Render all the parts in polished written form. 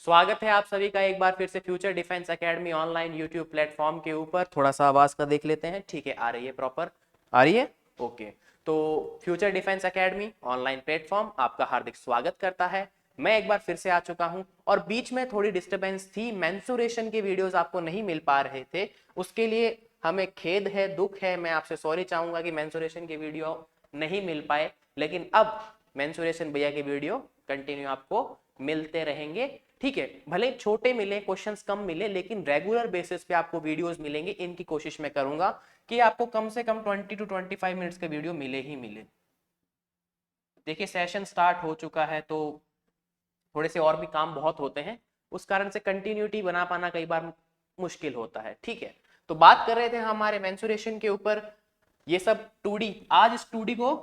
स्वागत है आप सभी का एक बार फिर से future defence academy online YouTube platform के ऊपर। थोड़ा सा आवाज का देख लेते हैं। ठीक है, आ रही है प्रॉपर, आ रही है। ओके। तो future defence academy online platform आपका हार्दिक स्वागत करता है। मैं एक बार फिर से आ चुका हूं और बीच में थोड़ी डिस्टरबेंस थी, मेंसुरेशन के वीडियोस आपको नहीं मिल पा रहे थे, उसके लिए हमें खेद है, दुख है। मैं आपसे सॉरी चाहूंगा कि मेंसुरेशन के वीडियो नहीं मिल पाए, लेकिन अब मेंसुरेशन भैया के वीडियो कंटिन्यू आपको मिलते रहेंगे। ठीक है, भले छोटे मिले, क्वेश्चंस कम मिले, लेकिन रेगुलर बेसिस पे आपको वीडियोस मिलेंगे। इनकी कोशिश मैं करूंगा कि आपको कम से कम 20 to 25 मिनट्स का वीडियो मिले ही मिले। देखिए, सेशन स्टार्ट हो चुका है तो थोड़े से और भी काम बहुत होते हैं, उस कारण से कंटिन्यूटी बना पाना कई बार मुश्किल होता है। ठीक है, तो बात कर रहे थे हमारे मेंसुरेशन के ऊपर। ये सब 2D, आज इस 2D को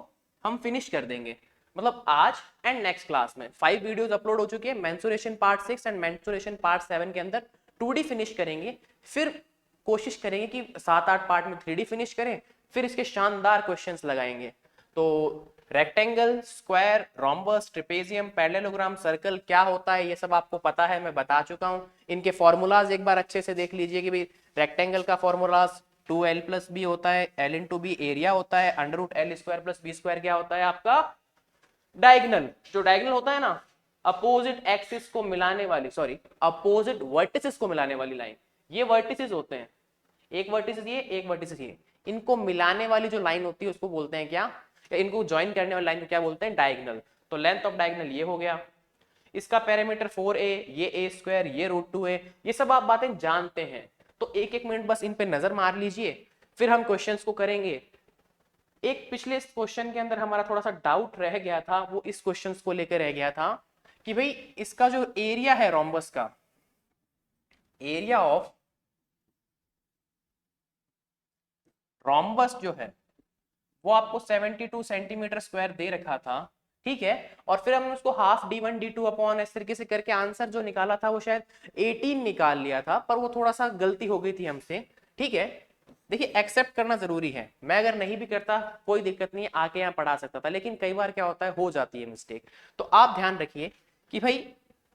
हम फिनिश कर देंगे। मतलब आज एंड नेक्स्ट क्लास में 5 वीडियोस अपलोड हो चुके हैं। Mensuration part 6 and mensuration part 7 के अंदर 2D फिनिश करेंगे। फिर कोशिश करेंगे कि 7-8 पार्ट में 3D फिनिश करें। फिर इसके शानदार क्वेश्चंस लगाएंगे। तो rectangle, square, rhombus, trapezium, parallelogram, circle क्या होता है ये सब आपको पता है, मैं बता चुका हूं। इनके फॉर्मूलाज एक बार अच्छे से देख लीजिए कि भाई रेक्टेंगल का फॉर्मूलाज 2l+b होता है, l×b एरिया होता है, √l² + b² क्या होता है आपका डायगनल। जो डायगनल होता है ना, अपोजिट एक्सिस को मिलाने वाली, सॉरी अपोजिट वर्टिसेस को मिलाने वाली लाइन, ये वर्टिसेस होते हैं। एक वर्टिसेस ये, एक वर्टिसेस ये, इनको मिलाने वाली जो लाइन होती है उसको बोलते हैं क्या, या इनको ज्वाइन करने वाली लाइन को क्या बोलते हैं, डायगनल। तो लेंथ ऑफ डायगनल ये हो गया। इसका पैरामीटर 4a, ये a², ये √2a, ये सब आप बातें जानते हैं। तो एक एक मिनट बस इन पे नजर मार लीजिए, फिर हम क्वेश्चंस को करेंगे। एक पिछले क्वेश्चन के अंदर हमारा थोड़ा सा डाउट रह गया था, वो इस क्वेश्चन को लेकर रह गया था कि भाई इसका जो एरिया है रोम्बस का, एरिया ऑफ रोम्बस जो है वो आपको 72 सेंटीमीटर स्क्वायर दे रखा था। ठीक है, और फिर हमने उसको हाफ d1 d2 अपॉन इस तरीके से करके आंसर जो निकाला था वो शायद 18 निकाल लिया था, पर वो थोड़ा सा गलती हो गई थी हमसे। ठीक है, देखिए एक्सेप्ट करना जरूरी है। मैं अगर नहीं भी करता कोई दिक्कत नहीं, आके यहाँ पढ़ा सकता था, लेकिन कई बार क्या होता है, हो जाती है मिस्टेक। तो आप ध्यान रखिए कि भाई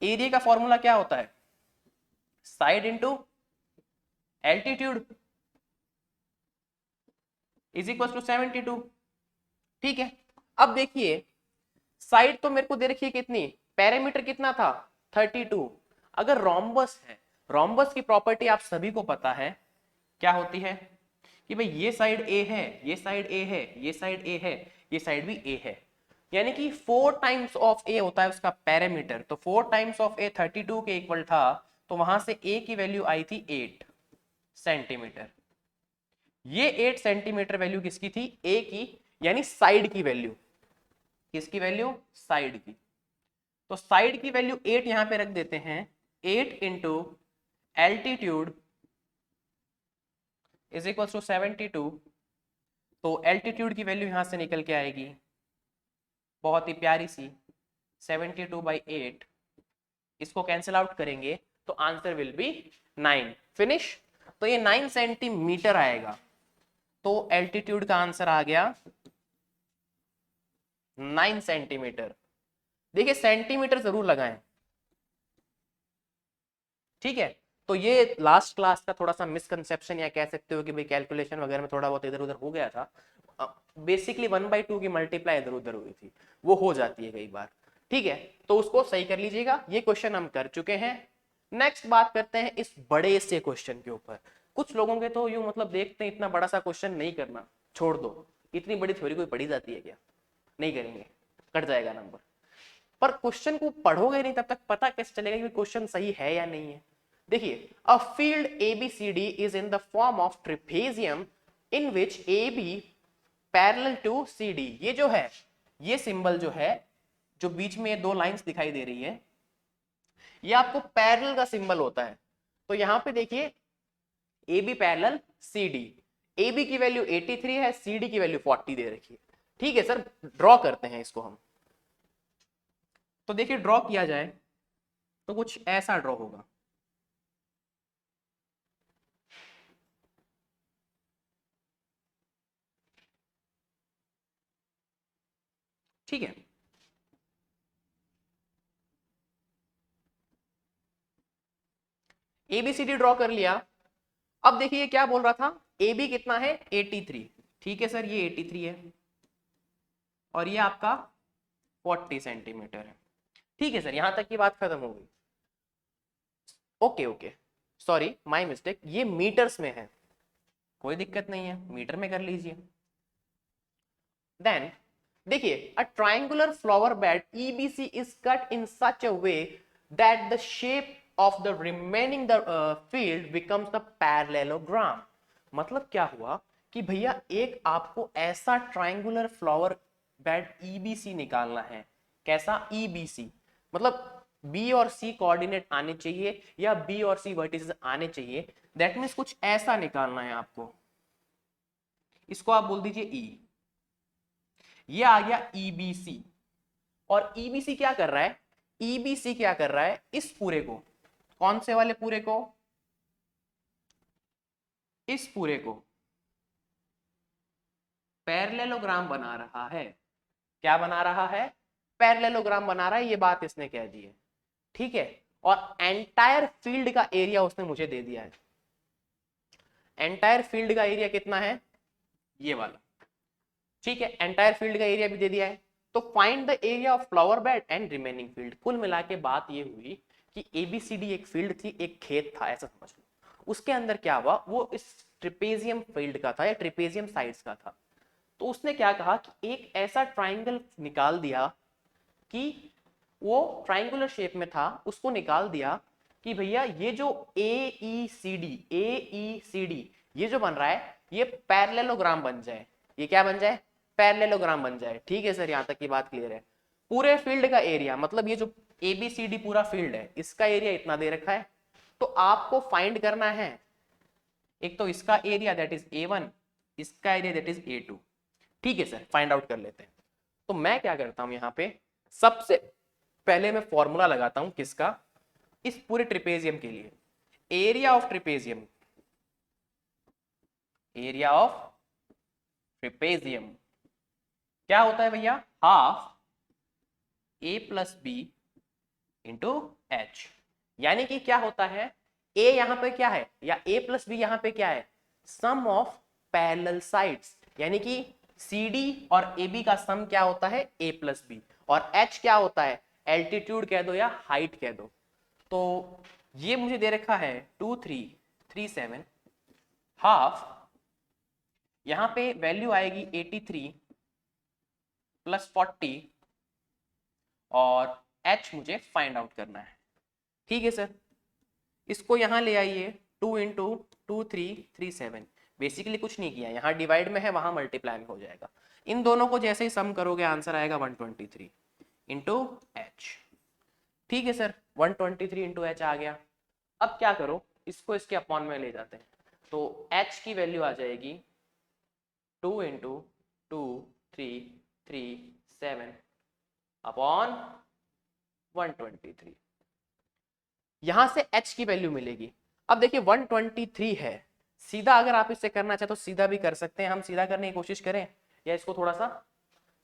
एरिया का फॉर्मूला क्या होता है, side into altitude is equal to 72। ठीक है, अब देखिए साइड तो मेरे को दे रखी है कितनी, पैरामीटर कितना था 32। अगर रोम्बस है, रोम्बस की प्रॉपर्टी आप सभी को पता है क्या होती है कि भाई ये साइड ए है, ये साइड ए है, ये साइड ए है, ये साइड भी ए है, यानी कि 4 टाइम्स ऑफ ए होता है उसका पैरामीटर। तो 4 टाइम्स ऑफ ए 32 के इक्वल था, तो वहां से ए की वैल्यू आई थी 8 सेंटीमीटर। ये 8 सेंटीमीटर वैल्यू किसकी थी, ए की, यानी साइड की वैल्यू। किसकी वैल्यू, साइड की। तो साइड की वैल्यू 8 यहां पे रख देते हैं। 8 into altitude is equal to 72। तो एल्टीट्यूड की वैल्यू यहां से निकल के आएगी बहुत ही प्यारी सी 72/8। इसको कैंसिल आउट करेंगे तो आंसर विल बी 9। फिनिश। तो ये 9 सेंटीमीटर आएगा। तो एल्टीट्यूड का आंसर आ गया 9 सेंटीमीटर। देखिए सेंटीमीटर जरूर लगाएं। ठीक है, तो ये लास्ट क्लास का थोड़ा सा मिसकंसेप्शन या कह सकते हो कि भाई कैलकुलेशन वगैरह में थोड़ा बहुत इधर उधर हो गया था। बेसिकली 1/2 की मल्टीप्लाई इधर उधर हुई थी, वो हो जाती है कई बार। ठीक है, तो उसको सही कर लीजिएगा। ये क्वेश्चन हम कर चुके हैं। नेक्स्ट बात करते हैं इस बड़े से क्वेश्चन के ऊपर। कुछ लोगों के तो यूं मतलब देखते हैं इतना बड़ा सा क्वेश्चन नहीं करना, छोड़ दो, इतनी बड़ी थ्योरी कोई पढ़ी जाती है क्या, नहीं करेंगे, कट जाएगा नंबर। पर क्वेश्चन को पढ़ोगे नहीं तब तक पता कैसे चलेगा कि क्वेश्चन सही है या नहीं है। देखिए, a field ABCD is in the form of trapezium in which AB parallel to CD। ये जो है, ये सिंबल जो है, जो बीच में ये दो लाइंस दिखाई दे रही है, ये आपको पैरेलल का सिंबल होता है। तो यहां पे देखिए AB पैरेलल CD, AB की वैल्यू 83 है, CD की वैल्यू 40 दे रखी है। ठीक है सर, ड्रॉ करते हैं इसको हम। तो देखिए ड्रॉ किया जाए तो कुछ ऐसा ड्रॉ होगा। ठीक है, ABCD ड्रॉ कर लिया। अब देखिए क्या बोल रहा था, AB कितना है 83, ठीक है सर ये 83 है और ये आपका 40 सेंटीमीटर है। ठीक है सर, यहां तक की बात खत्म हो गई। Okay okay, sorry my mistake, ये मीटर्स में है, कोई दिक्कत नहीं है, मीटर में कर लीजिए। देन देखिए, a triangular flower bed EBC is cut in such a way that the shape of the remaining the field becomes the parallelogram. मतलब क्या हुआ कि भैया एक आपको ऐसा ट्रायंगुलर फ्लावर बेड EBC निकालना है। कैसा EBC, मतलब बी और सी कोऑर्डिनेट आने चाहिए या बी और सी वर्टिसेस आने चाहिए। दैट मीन्स कुछ ऐसा निकालना है आपको, इसको आप बोल दीजिए ई। ये आ गया EBC। और EBC क्या कर रहा है, EBC क्या कर रहा है, इस पूरे को, कौन से वाले पूरे को, इस पूरे को पैरेललोग्राम बना रहा है। क्या बना रहा है, पैरेललोग्राम बना रहा है, ये बात इसने कह दी है। ठीक है, और एंटायर फील्ड का एरिया उसने मुझे दे दिया है। एंटायर फील्ड का एरिया कितना है, ये वाला। ठीक है, एंटायर फील्ड का एरिया भी दे दिया है। तो find the area of flower bed and remaining field. कुल मिला के बात ये हुई कि ABCD एक फील्ड थी, एक खेत था, ऐसा समझ लो। उसके अंदर क्या हुआ, वो इस ट्रिपेजियम फील्ड का था या ट्रिपेजियम साइड्स का था। तो उसने क्या कहा कि एक ऐसा ट्राइंगल निकाल दिया कि वो ट्राइंगुलर शेप में था, उसको निकाल दिया कि भैया ये जो AECD ये जो बन रहा है ये पैरेललोग्राम बन जाए। ये क्या बन जाए, पैरेललोग्राम बन जाए। ठीक है सर, यहां तक की बात क्लियर है। पूरे फील्ड का एरिया, मतलब ये जो ABCD पूरा फील्ड है, इसका एरिया इतना दे रखा है। तो आपको फाइंड करना है एक तो इसका एरिया दैट इज A1, इसका एरिया दैट इज A2। ठीक है सर, फाइंड आउट कर लेते हैं। तो मैं क्या करता हूं, यहां पे सबसे पहले मैं फॉर्मूला लगाता हूं, किसका, इस पूरे ट्रिपेजियम के लिए। Area of trapezium, area of trapezium क्या होता है भैया, हाफ A+B इंटू एच। यानी कि क्या होता है, A यहां पे क्या है, या A+B यहां पे क्या है, सम ऑफ पैरेलल साइड्स। यानी कि CD और AB का सम क्या होता है, A+B। और H क्या होता है, एल्टीट्यूड कह दो या हाइट कह दो। तो ये मुझे दे रखा है 2337, हाफ, यहां पे वैल्यू आएगी 83 प्लस 40 और H मुझे फाइंड आउट करना है। ठीक है सर, इसको यहां ले आइए, 2 इंटू 2337। बेसिकली कुछ नहीं किया, यहाँ डिवाइड में है, वहां मल्टीप्लाई में हो जाएगा। इन दोनों को जैसे ही सम करोगे आंसर आएगा 123 इंटू एच। ठीक है सर, 123 इंटू एच आ गया। अब क्या करो, इसको इसके अपॉन में ले जाते हैं। तो एच की वैल्यू आ जाएगी 2 इंटू 2337 अपॉन 123। यहां से h की वैल्यू मिलेगी। अब देखिए 123 है, सीधा अगर आप इससे करना चाहे तो सीधा भी कर सकते हैं। हम सीधा करने की कोशिश करें या इसको थोड़ा सा,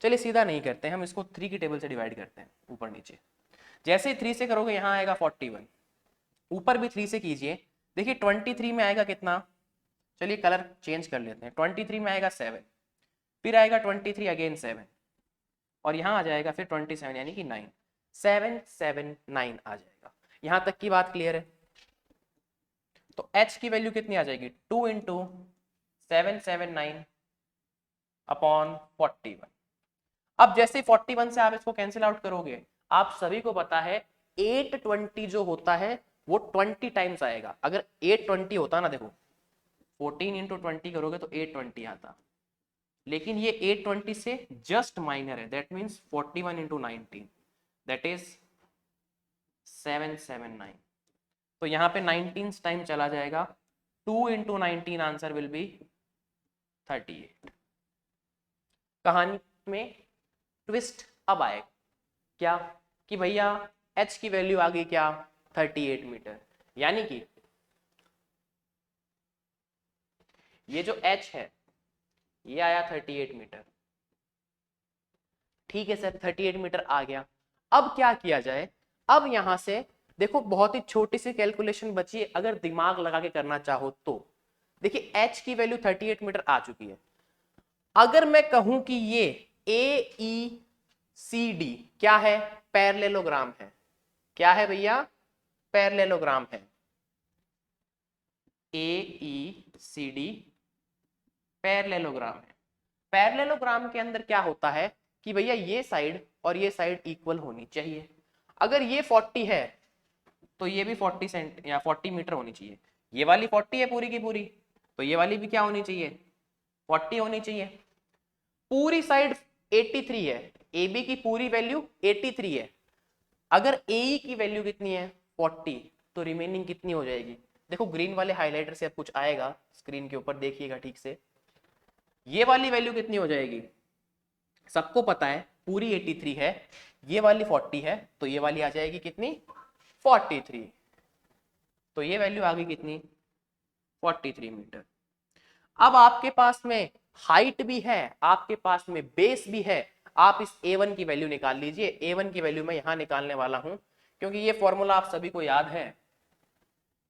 चलिए सीधा नहीं करते हैं, हम इसको 3 की टेबल से डिवाइड करते हैं ऊपर नीचे। जैसे ही 3 से करोगे यहाँ आएगा 41, ऊपर भी 3 से कीजिए। देखिए 23 में आएगा कितना, चलिए कलर चेंज कर लेते हैं। 23 में आएगा 7, फिर आएगा 23 अगेन 7, और यहाँ आ जाएगा फिर 27 यानी कि 9, 779 आ जाएगा। यहां तक की बात क्लियर है। तो h की वैल्यू कितनी आ जाएगी, 2 इंटू 779 अपॉन 41। अब जैसे 41 से आप इसको कैंसिल आउट करोगे, आप सभी को पता है 820 जो होता है वो 20 टाइम्स आएगा। अगर 820 होता ना, देखो 14 इंटू 20 करोगे तो 820 आता, लेकिन ये 820 से जस्ट माइनर है। That means 41 into 19 that is 779। तो यहाँ पे 19 टाइम चला जाएगा, 2 इंटू 19 आंसर विल बी 38। कहानी में ट्विस्ट अब आएगा, क्या कि भैया h की वैल्यू आ गई क्या, 38 मीटर। यानी कि ये जो h है ये आया 38 मीटर। ठीक है सर, 38 मीटर आ गया। अब क्या किया जाए, अब यहां से देखो बहुत ही छोटी सी कैलकुलेशन बची है, अगर दिमाग लगा के करना चाहो तो। देखिए एच की वैल्यू 38 मीटर आ चुकी है। अगर मैं कहूं कि ये ए ई सी डी क्या है, पैरेललोग्राम है। क्या है भैया, पैरेललोग्राम है। ए ई सी डी पैरेललोग्राम है। पैरेललोग्राम के अंदर क्या होता है कि भैया ये साइड और ये साइड इक्वल होनी चाहिए। अगर ये 40 है तो ये भी 40 सेंट या 40 मीटर होनी चाहिए। ये वाली 40 है पूरी की पूरी, तो ये वाली भी क्या होनी चाहिए, 40 होनी चाहिए। पूरी साइड 83 है, ए बी की पूरी वैल्यू 83 है। अगर ए की वैल्यू कितनी है 40, तो रिमेनिंग कितनी हो जाएगी। देखो ग्रीन वाले हाइलाइटर से अब कुछ आएगा स्क्रीन के ऊपर, देखिएगा ठीक से। ये वाली वैल्यू कितनी हो जाएगी, सबको पता है पूरी 83 है, ये वाली 40 है, तो ये वाली आ जाएगी कितनी 43। तो ये वैल्यू आ गई कितनी 43 मीटर। अब आपके पास में हाइट भी है, आपके पास में बेस भी है। आप इस A1 की वैल्यू निकाल लीजिए। A1 की वैल्यू मैं यहां निकालने वाला हूं, क्योंकि ये फॉर्मूला आप सभी को याद है,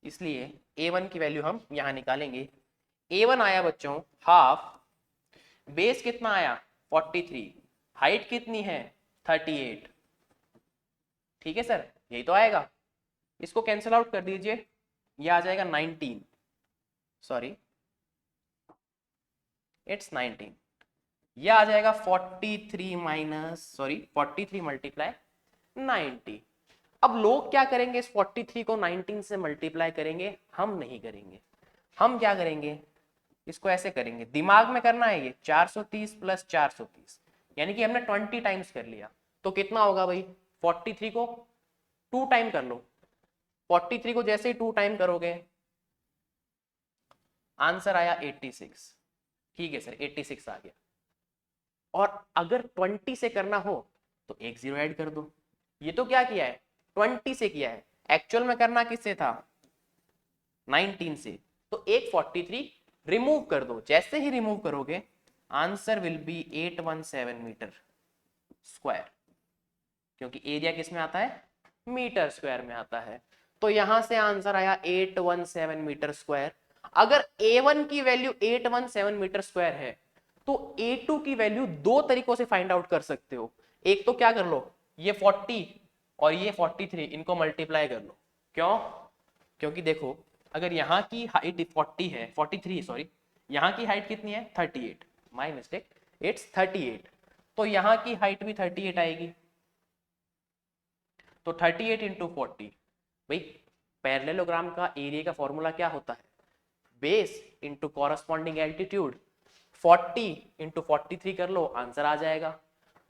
इसलिए A1 की वैल्यू हम यहां निकालेंगे। A1 आया बच्चों हाफ, बेस कितना आया 43, हाइट कितनी है 38। ठीक है सर, यही तो आएगा। इसको कैंसिल आउट कर दीजिए, ये आ जाएगा 19, सॉरी इट्स 19। यह आ जाएगा 43 माइनस, सॉरी 43 मल्टीप्लाई 90। अब लोग क्या करेंगे, इस 43 को 19 से मल्टीप्लाई करेंगे, हम नहीं करेंगे। हम क्या करेंगे, इसको ऐसे करेंगे, दिमाग में करना है ये 430 प्लस 430, यानी कि हमने 20 टाइम्स कर लिया। तो कितना होगा भाई, 43 को 2 टाइम कर लो। 43 को जैसे ही 2 टाइम करोगे आंसर आया 86। ठीक है सर 86 आ गया। और अगर 20 से करना हो तो एक जीरो ऐड कर दो। ये तो क्या किया है 20 से किया है, एक्चुअल में करना किससे था 19 से। तो एक 43 रिमूव कर दो, जैसे ही रिमूव करोगे answer will be 817 metre square, क्योंकि एरिया किस में आता है मीटर स्क्वायर में आता है। तो यहां से आंसर आया 817 मीटर स्क्वायर। अगर A1 की वैल्यू 817 मीटर स्क्वायर है तो A2 की वैल्यू दो तरीकों से फाइंड आउट कर सकते हो। एक तो क्या कर लो, ये 40 और ये 43 इनको मल्टीप्लाई कर लो। क्यों, क्योंकि देखो अगर यहाँ की हाइट 40 है 43 सॉरी, यहाँ की हाइट कितनी है 38, माय मिस्टेक इट्स 38, तो यहाँ की हाइट भी 38 आएगी। तो 38 इंटू 40, भाई पैरेललोग्राम का एरिया का फॉर्मूला क्या होता है, base into corresponding altitude. 40 into 43 कर लो, आंसर आ जाएगा।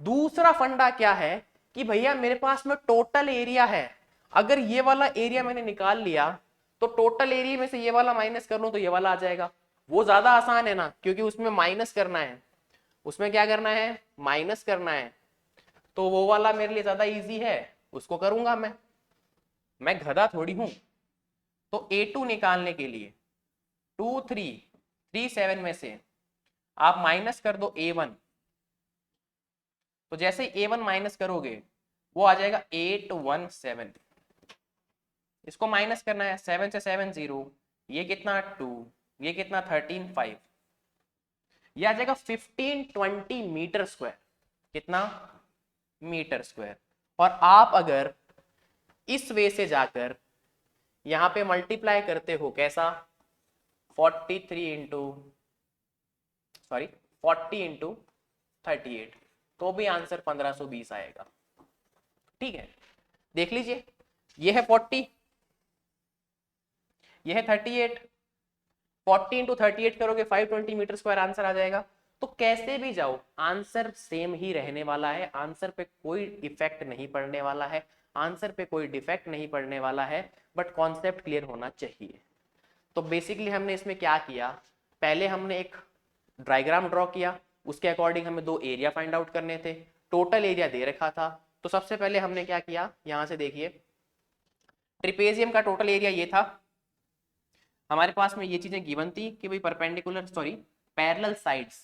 दूसरा फंडा क्या है कि भैया मेरे पास में टोटल एरिया है, अगर ये वाला एरिया मैंने निकाल लिया तो टोटल एरिया में से ये वाला माइनस कर लूं तो ये वाला आ जाएगा। वो ज्यादा आसान है ना, क्योंकि उसमें माइनस करना है, उसमें क्या करना है माइनस करना है, तो वो वाला मेरे लिए ज्यादा इजी है, उसको करूंगा मैं गधा थोड़ी हूं। तो A2 निकालने के लिए 2337 में से आप माइनस कर दो A1, तो जैसे A1 माइनस करोगे वो आ जाएगा 817। इसको माइनस करना है, 7 से 7 0, ये कितना 2, ये कितना 13 5, ये आ जाएगा 1520 मीटर स्क्वायर। कितना मीटर स्क्वायर। और आप अगर इस वे से जाकर यहां पे मल्टीप्लाई करते हो कैसा 43 इंटू सॉरी 40 इंटू 38, तो भी आंसर 1520 आएगा। ठीक है, देख लीजिए ये है 40, ये है 38, 40 इंटू 38 करोगे 520 मीटर स्क्वायर आंसर आ जाएगा। तो कैसे भी जाओ आंसर सेम ही रहने वाला है, आंसर पे कोई इफेक्ट नहीं पड़ने वाला है, आंसर पे कोई डिफेक्ट नहीं पड़ने वाला है, बट कॉन्सेप्ट क्लियर होना चाहिए। तो बेसिकली हमने इसमें क्या किया, पहले हमने एक डायग्राम ड्रॉ किया, उसके अकॉर्डिंग हमें दो एरिया फाइंड आउट करने थे, टोटल एरिया दे रखा था। तो सबसे पहले हमने क्या किया, यहां से देखिए ट्रिपेजियम का टोटल एरिया ये था, हमारे पास में ये चीजें गिवन थी कि भाई perpendicular sorry parallel sides,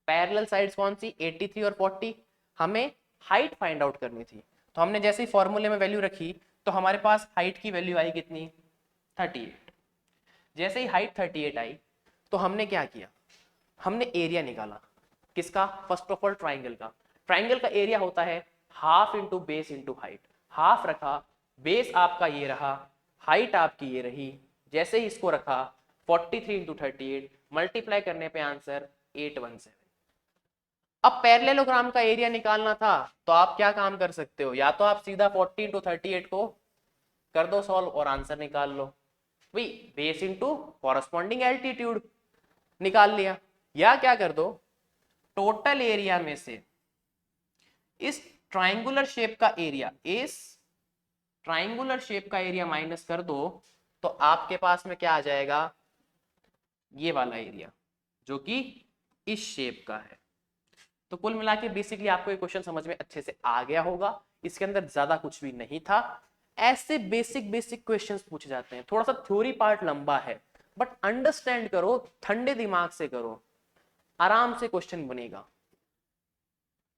parallel sides कौन सी 83 और 40, हमें हाइट फाइंड आउट करनी थी। तो हमने जैसे ही फॉर्मूले में वैल्यू रखी तो हमारे पास हाइट की वैल्यू आई कितनी, 38। जैसे ही हाइट 38 आई तो हमने क्या किया, हमने एरिया निकाला किसका, फर्स्ट ऑफ ऑल ट्राइंगल का। ट्राइंगल का एरिया होता है half into base into height. Half रखा, बेस आपका ये रहा, हाइट आपकी ये रही। जैसे ही इसको रखा 43 इंटू 38 मल्टीप्लाई करने पे आंसर 817। अब पैरेललोग्राम का एरिया निकालना था तो आप क्या काम कर सकते हो, या तो आप सीधा 40 इंटू 38 को कर दो सॉल्व और आंसर निकाल लो, भाई बेस इंटू कॉरस्पॉन्डिंग एल्टीट्यूड निकाल लिया, या क्या कर दो टोटल एरिया में से इस ट्राइंगुलर शेप का एरिया, इस ट्राइंगुलर शेप का एरिया माइनस कर दो तो आपके पास में क्या आ जाएगा, ये वाला एरिया जो कि इस शेप का है। तो कुल मिला के बेसिकली आपको ये क्वेश्चन समझ में अच्छे से आ गया होगा, इसके अंदर ज्यादा कुछ भी नहीं था। ऐसे बेसिक बेसिक क्वेश्चंस पूछे जाते हैं, थोड़ा सा थ्योरी पार्ट लंबा है बट अंडरस्टैंड करो, ठंडे दिमाग से करो, आराम से क्वेश्चन बनेगा।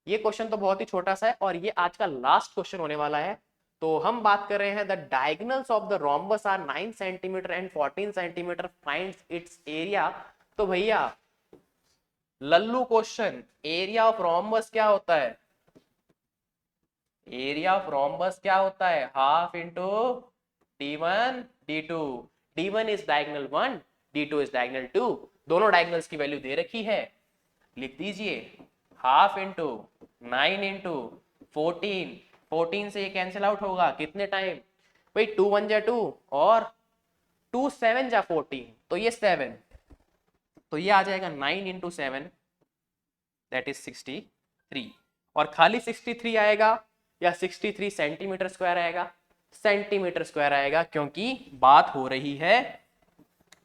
ये क्वेश्चन तो बहुत ही छोटा सा है और ये आज का लास्ट क्वेश्चन होने वाला है। तो हम बात कर रहे हैं the diagonals of the rhombus are 9 centimetre and 14 centimetre, finds its area. तो भैया लल्लू क्वेश्चन, एरिया ऑफ रोम्बस क्या होता है, एरिया ऑफ रोम्बस क्या होता है, half into d1 d2। d1 is diagonal 1, d2 is diagonal 2, दोनों डायगोनल्स की वैल्यू दे रखी है, लिख दीजिए हाफ इंटू 9 इंटू 14। 14 से ये कैंसिल आउट होगा कितने टाइम, भाई 2 1 जा 2 और 2 7 जा 14, तो ये 7, तो ये आ जाएगा 9 इंटू 7 दैट इज 63। और खाली 63 आएगा या 63 सेंटीमीटर स्क्वायर आएगा, सेंटीमीटर स्क्वायर आएगा, क्योंकि बात हो रही है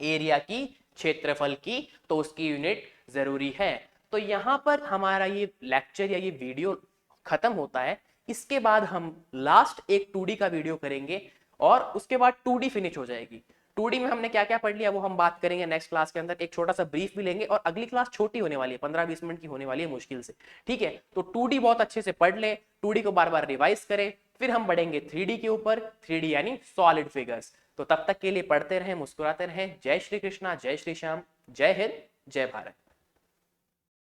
एरिया की, क्षेत्रफल की, तो उसकी यूनिट जरूरी है। तो यहां पर हमारा ये लेक्चर या ये वीडियो खत्म होता है। इसके बाद हम लास्ट एक 2D का वीडियो करेंगे और उसके बाद 2D फिनिश हो जाएगी। 2D में हमने क्या क्या पढ़ लिया वो हम बात करेंगे नेक्स्ट क्लास के अंदर, एक छोटा सा ब्रीफ भी लेंगे और अगली क्लास छोटी होने वाली है, 15-20 मिनट की होने वाली है मुश्किल से, ठीक है। तो 2D बहुत अच्छे से पढ़ ले, 2D को बार बार रिवाइज करें, फिर हम बढ़ेंगे 3D के ऊपर, 3D यानी सॉलिड फिगर्स। तो तब तक के लिए पढ़ते रहें, मुस्कुराते रहें। जय श्री कृष्णा, जय श्री श्याम, जय हिंद, जय भारत।